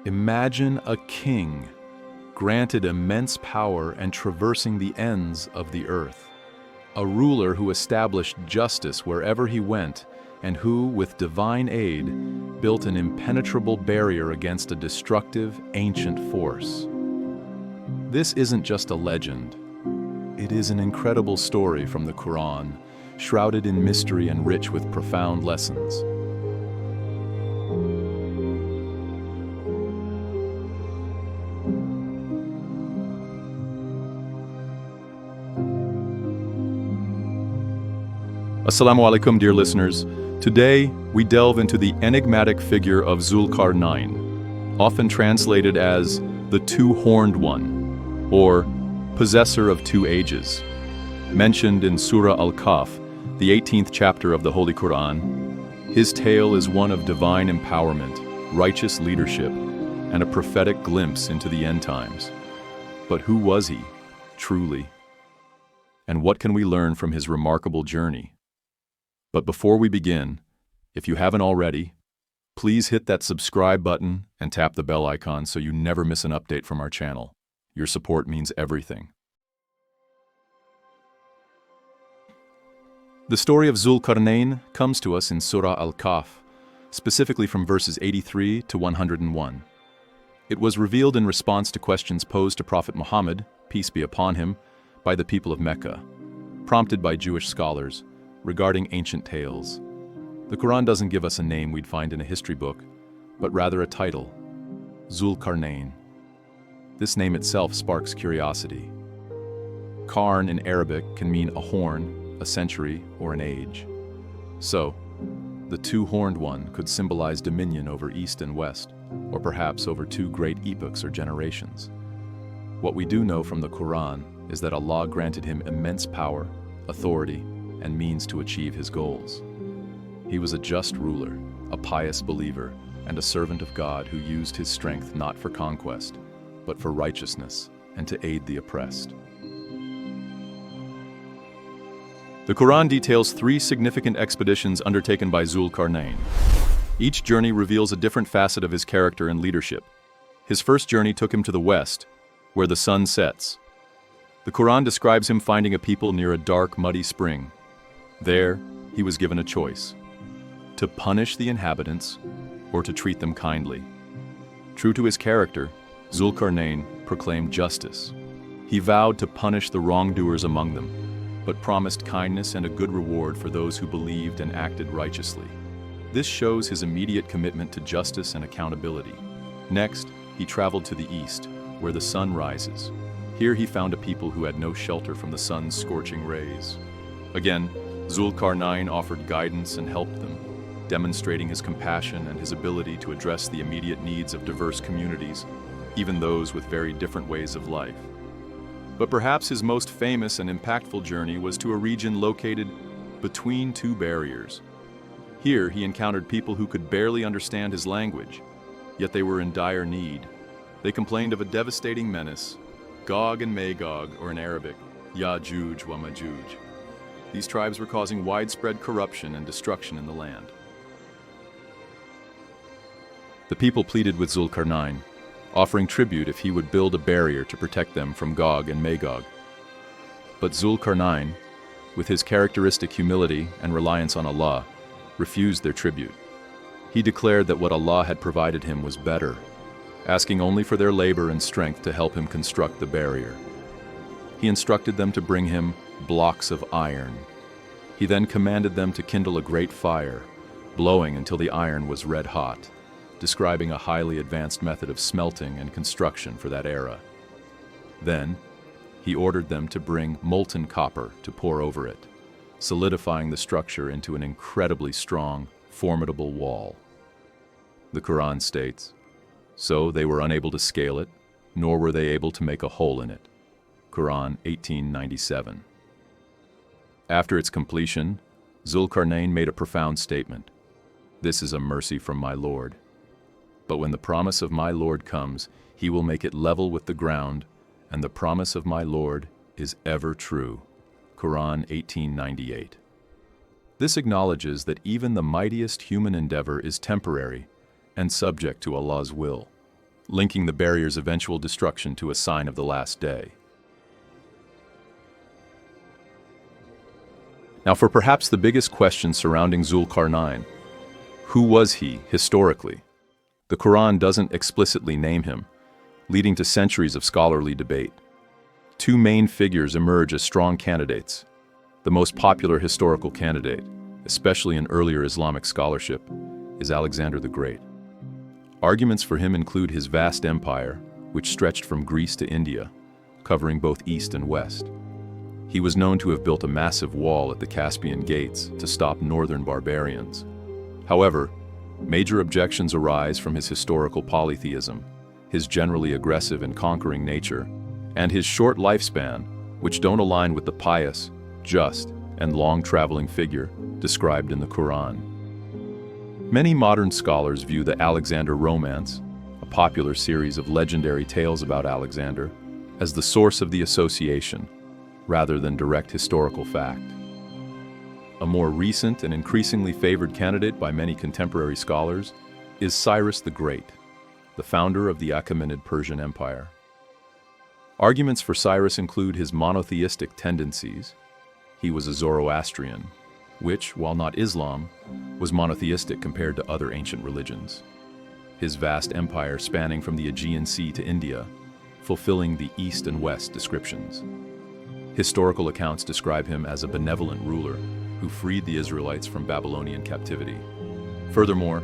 Imagine a king, granted immense power and traversing the ends of the earth. A ruler who established justice wherever he went and who, with divine aid, built an impenetrable barrier against a destructive, ancient force. This isn't just a legend. It is an incredible story from the Qur'an, shrouded in mystery and rich with profound lessons. Assalamu alaikum, dear listeners. Today, we delve into the enigmatic figure of Zul-Qarnayn, often translated as the two-horned one, or possessor of two ages. Mentioned in Surah Al-Kahf, the 18th chapter of the Holy Qur'an, his tale is one of divine empowerment, righteous leadership, and a prophetic glimpse into the end times. But who was he, truly? And what can we learn from his remarkable journey? But before we begin, if you haven't already, please hit that subscribe button and tap the bell icon so you never miss an update from our channel. Your support means everything. The story of Zul-Qarnayn comes to us in Surah Al-Kahf, specifically from verses 83 to 101. It was revealed in response to questions posed to Prophet Muhammad, peace be upon him, by the people of Mecca, prompted by Jewish scholars, regarding ancient tales. The Quran doesn't give us a name we'd find in a history book, but rather a title, Zul-Qarnayn. This name itself sparks curiosity. Qarn in Arabic can mean a horn, a century, or an age. So, the two-horned one could symbolize dominion over East and West, or perhaps over two great epochs or generations. What we do know from the Quran is that Allah granted him immense power, authority, and means to achieve his goals. He was a just ruler, a pious believer, and a servant of God who used his strength not for conquest, but for righteousness and to aid the oppressed. The Quran details 3 significant expeditions undertaken by Zul-Qarnayn. Each journey reveals a different facet of his character and leadership. His first journey took him to the west, where the sun sets. The Quran describes him finding a people near a dark, muddy spring. There, he was given a choice: to punish the inhabitants or to treat them kindly. True to his character, Zul-Qarnayn proclaimed justice. He vowed to punish the wrongdoers among them, but promised kindness and a good reward for those who believed and acted righteously. This shows his immediate commitment to justice and accountability. Next, he traveled to the east, where the sun rises. Here he found a people who had no shelter from the sun's scorching rays. Again, Zul-Qarnayn offered guidance and helped them, demonstrating his compassion and his ability to address the immediate needs of diverse communities, even those with very different ways of life. But perhaps his most famous and impactful journey was to a region located between two barriers. Here he encountered people who could barely understand his language, yet they were in dire need. They complained of a devastating menace, Gog and Magog, or in Arabic, Ya'juj wa Ma'juj. These tribes were causing widespread corruption and destruction in the land. The people pleaded with Zul-Qarnayn, offering tribute if he would build a barrier to protect them from Gog and Magog. But Zul-Qarnayn, with his characteristic humility and reliance on Allah, refused their tribute. He declared that what Allah had provided him was better, asking only for their labor and strength to help him construct the barrier. He instructed them to bring him blocks of iron. He then commanded them to kindle a great fire, blowing until the iron was red hot, describing a highly advanced method of smelting and construction for that era. Then, he ordered them to bring molten copper to pour over it, solidifying the structure into an incredibly strong, formidable wall. The Quran states, "So they were unable to scale it, nor were they able to make a hole in it." Quran 1897. After its completion, Zul-Qarnayn made a profound statement: "This is a mercy from my Lord. But when the promise of my Lord comes, he will make it level with the ground, and the promise of my Lord is ever true." Quran 1898. This acknowledges that even the mightiest human endeavor is temporary and subject to Allah's will. linking the barrier's eventual destruction to a sign of the last day. Now, for perhaps the biggest question surrounding Zul-Qarnayn, who was he historically? The Qur'an doesn't explicitly name him, leading to centuries of scholarly debate. Two main figures emerge as strong candidates. The most popular historical candidate, especially in earlier Islamic scholarship, is Alexander the Great. Arguments for him include his vast empire, which stretched from Greece to India, covering both east and west. He was known to have built a massive wall at the Caspian Gates to stop northern barbarians. However, major objections arise from his historical polytheism, his generally aggressive and conquering nature, and his short lifespan, which don't align with the pious, just, and long-traveling figure described in the Qur'an. Many modern scholars view the Alexander romance, a popular series of legendary tales about Alexander, as the source of the association, rather than direct historical fact. A more recent and increasingly favored candidate by many contemporary scholars is Cyrus the Great, the founder of the Achaemenid Persian Empire. Arguments for Cyrus include his monotheistic tendencies. He was a Zoroastrian, which, while not Islam, was monotheistic compared to other ancient religions. His vast empire spanning from the Aegean Sea to India, fulfilling the East and West descriptions. Historical accounts describe him as a benevolent ruler who freed the Israelites from Babylonian captivity. Furthermore,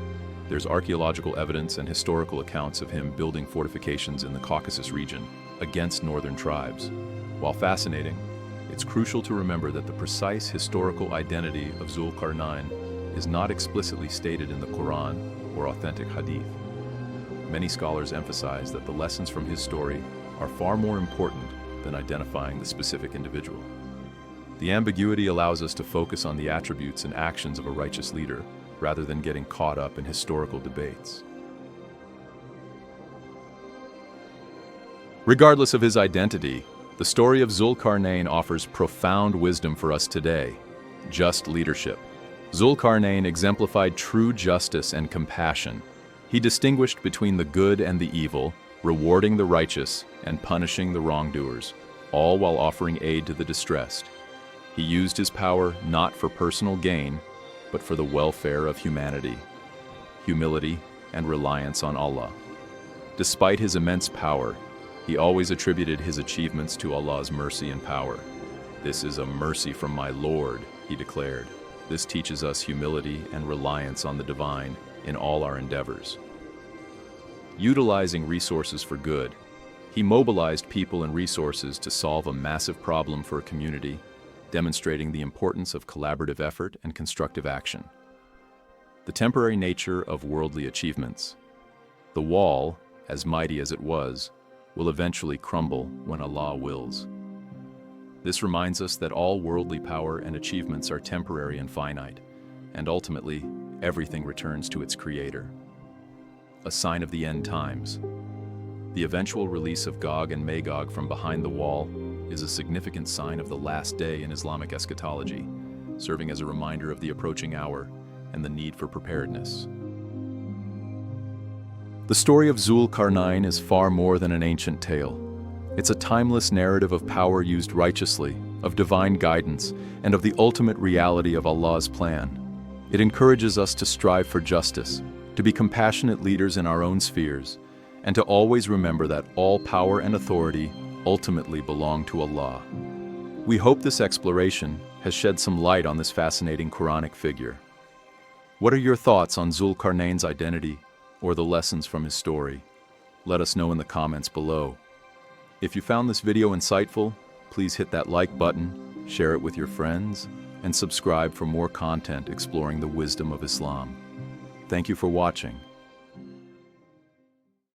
there's archaeological evidence and historical accounts of him building fortifications in the Caucasus region against northern tribes. While fascinating, it's crucial to remember that the precise historical identity of Zul-Qarnayn is not explicitly stated in the Qur'an or authentic hadith. Many scholars emphasize that the lessons from his story are far more important than identifying the specific individual. The ambiguity allows us to focus on the attributes and actions of a righteous leader, rather than getting caught up in historical debates. Regardless of his identity, the story of Zul-Qarnayn offers profound wisdom for us today. Just leadership. Zul-Qarnayn exemplified true justice and compassion. He distinguished between the good and the evil, rewarding the righteous and punishing the wrongdoers, all while offering aid to the distressed. He used his power not for personal gain, but for the welfare of humanity, humility, and reliance on Allah. Despite his immense power, he always attributed his achievements to Allah's mercy and power. "This is a mercy from my Lord," he declared. This teaches us humility and reliance on the divine in all our endeavors. Utilizing resources for good, he mobilized people and resources to solve a massive problem for a community, demonstrating the importance of collaborative effort and constructive action. The temporary nature of worldly achievements. The wall, as mighty as it was, will eventually crumble when Allah wills. This reminds us that all worldly power and achievements are temporary and finite, and ultimately, everything returns to its creator. A sign of the end times. The eventual release of Gog and Magog from behind the wall is a significant sign of the last day in Islamic eschatology, serving as a reminder of the approaching hour and the need for preparedness. The story of Zul-Qarnayn is far more than an ancient tale. It's a timeless narrative of power used righteously, of divine guidance, and of the ultimate reality of Allah's plan. It encourages us to strive for justice, to be compassionate leaders in our own spheres, and to always remember that all power and authority ultimately belong to Allah. We hope this exploration has shed some light on this fascinating Quranic figure. What are your thoughts on Zul-Qarnayn's identity or the lessons from his story? Let us know in the comments below. If you found this video insightful, please hit that like button, share it with your friends, and subscribe for more content exploring the wisdom of Islam. Thank you for watching.